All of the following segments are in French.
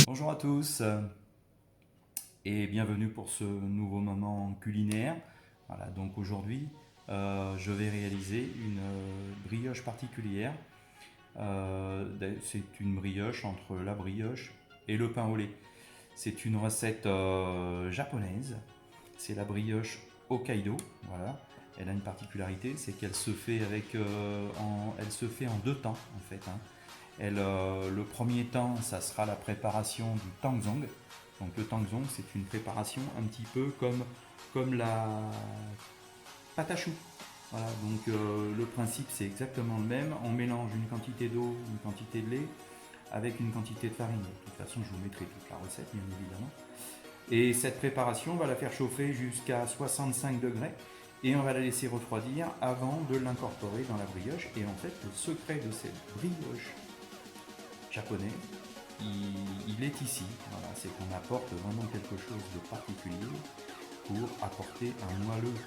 Bonjour à tous et bienvenue pour ce nouveau moment culinaire. Voilà, donc aujourd'hui je vais réaliser une brioche particulière. C'est une brioche entre la brioche et le pain au lait. C'est une recette japonaise. C'est la brioche Hokkaido. Voilà. Elle a une particularité, c'est qu'elle se fait elle se fait en deux temps en fait. Le premier temps, ça sera la préparation du tangzong. Donc le tangzong, c'est une préparation un petit peu comme la pâte à choux. Voilà, donc le principe c'est exactement le même. On mélange une quantité d'eau, une quantité de lait avec une quantité de farine. De toute façon, je vous mettrai toute la recette, bien évidemment. Et cette préparation, on va la faire chauffer jusqu'à 65 degrés et on va la laisser refroidir avant de l'incorporer dans la brioche. Et en fait, le secret de cette brioche japonais, il est ici. Voilà, c'est qu'on apporte vraiment quelque chose de particulier pour apporter un moelleux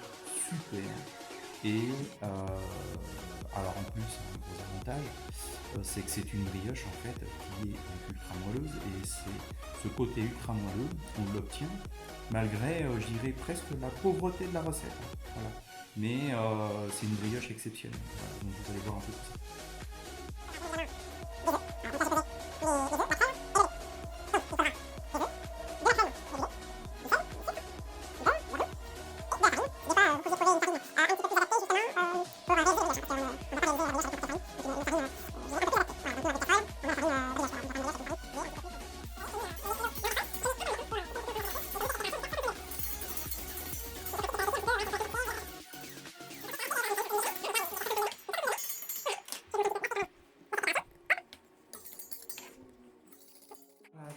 super. Et alors en plus, un gros avantage, c'est que c'est une brioche en fait qui est ultra moelleuse, et c'est ce côté ultra moelleux, on l'obtient malgré, je dirais presque la pauvreté de la recette. Voilà. Mais c'est une brioche exceptionnelle. Voilà, donc vous allez voir un peu tout ça.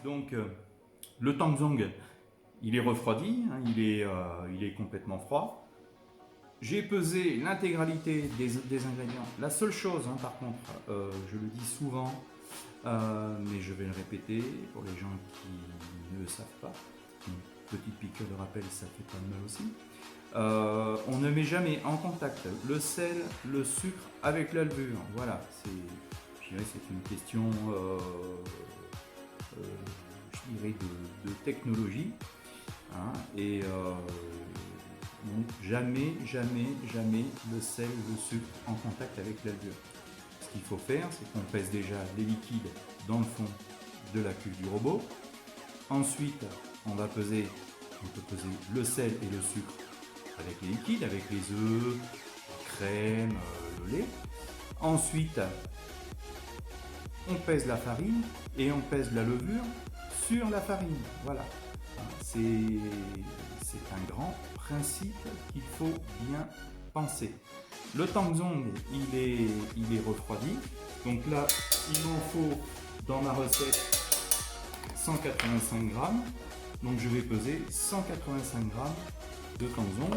Donc le tangzong, il est refroidi, il est complètement froid. J'ai pesé l'intégralité des ingrédients. La seule chose, par contre, je le dis souvent, mais je vais le répéter pour les gens qui ne le savent pas. Une petite piqûre de rappel, ça fait pas de mal aussi. On ne met jamais en contact le sel, le sucre avec la levure. Voilà, je dirais c'est une question je dirais de technologie, et donc jamais le sel, le sucre en contact avec la levure. Ce qu'il faut faire, c'est qu'on pèse déjà les liquides dans le fond de la cuve du robot. Ensuite, on peut peser le sel et le sucre avec les liquides, avec les œufs, la crème, le lait. Ensuite, on pèse la farine et on pèse la levure sur la farine. Voilà, c'est un grand principe qu'il faut bien penser. Le tangzong, il est refroidi. Donc là, il m'en faut dans ma recette 185 grammes. Donc je vais peser 185 grammes de tangzong.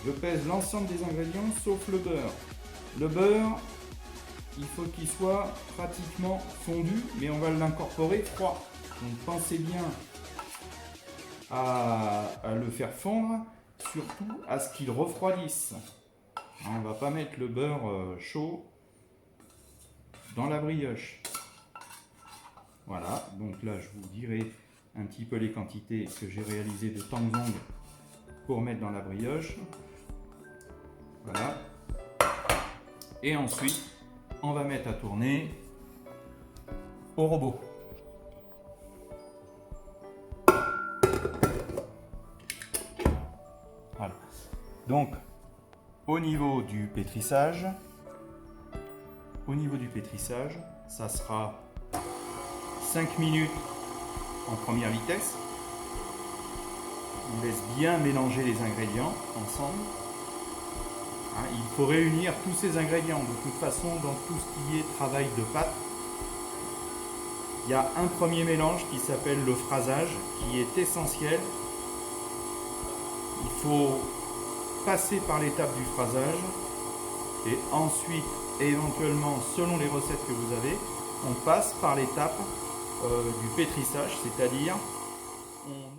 Je pèse l'ensemble des ingrédients sauf le beurre. Le beurre, il faut qu'il soit pratiquement fondu, mais on va l'incorporer froid. Donc pensez bien à le faire fondre, surtout à ce qu'il refroidisse. On ne va pas mettre le beurre chaud dans la brioche. Voilà, donc là je vous dirai un petit peu les quantités que j'ai réalisées de tangzong pour mettre dans la brioche. Voilà. Et ensuite, on va mettre à tourner au robot. Voilà. Donc, au niveau du pétrissage, ça sera 5 minutes en première vitesse. On laisse bien mélanger les ingrédients ensemble. Il faut réunir tous ces ingrédients. De toute façon, dans tout ce qui est travail de pâte, il y a un premier mélange qui s'appelle le phrasage, qui est essentiel. Il faut passer par l'étape du phrasage et ensuite, éventuellement, selon les recettes que vous avez, on passe par l'étape du pétrissage, c'est-à-dire on...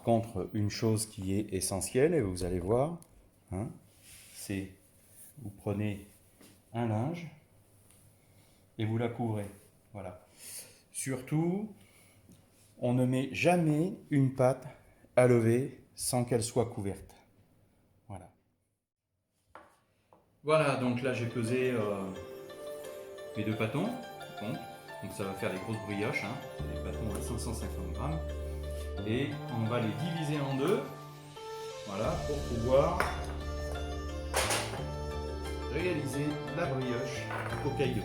contre, une chose qui est essentielle, et vous allez voir, hein, c'est vous prenez un linge et vous la couvrez. Voilà. Surtout, on ne met jamais une pâte à lever sans qu'elle soit couverte. Voilà. Voilà, donc là j'ai pesé mes 2 pâtons. Donc ça va faire des grosses brioches, hein, des pâtons à 550 grammes. Et on va les diviser en 2, voilà, pour pouvoir réaliser la brioche Hokkaido.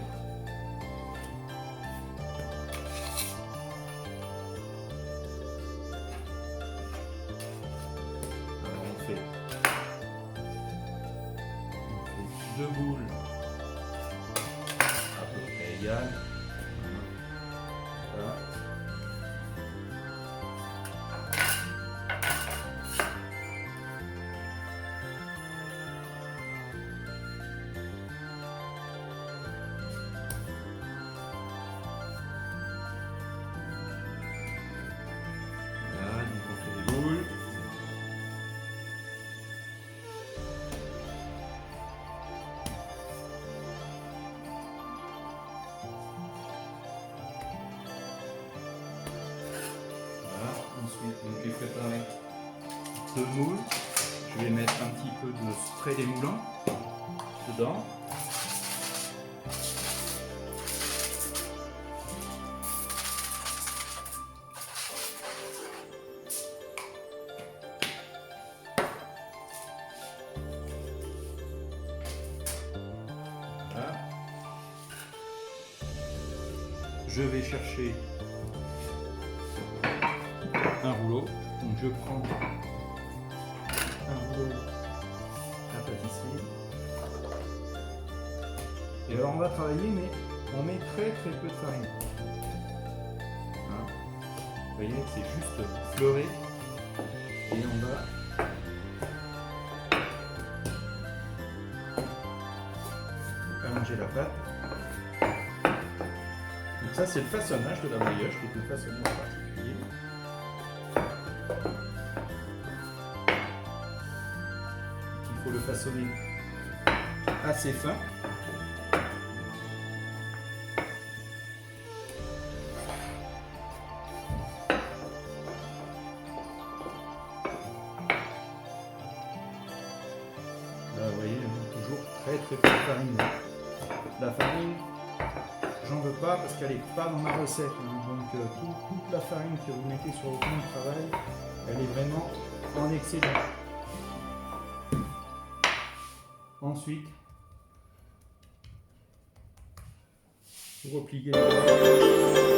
Alors on fait 2 boules à peu près égales. Voilà. Voilà, donc on fait des boules. Ensuite, donc j'ai préparé 2 moules. Je vais mettre un petit peu de spray démoulant dedans. Voilà. Je vais chercher un rouleau, donc je prends un rouleau à pâtisserie, et alors on va travailler, mais on met très peu de farine, hein. Vous voyez, c'est juste fleurer, et on va allonger la pâte. Donc ça c'est le façonnage de la brioche, qui est un façonnage particulier. Il faut le façonner assez fin. Là, vous voyez, toujours très peu de farine. La farine, j'en veux pas parce qu'elle n'est pas dans ma recette, hein. Donc toute la farine que vous mettez sur le plan de travail, elle est vraiment en excédent. Ensuite, vous repliez les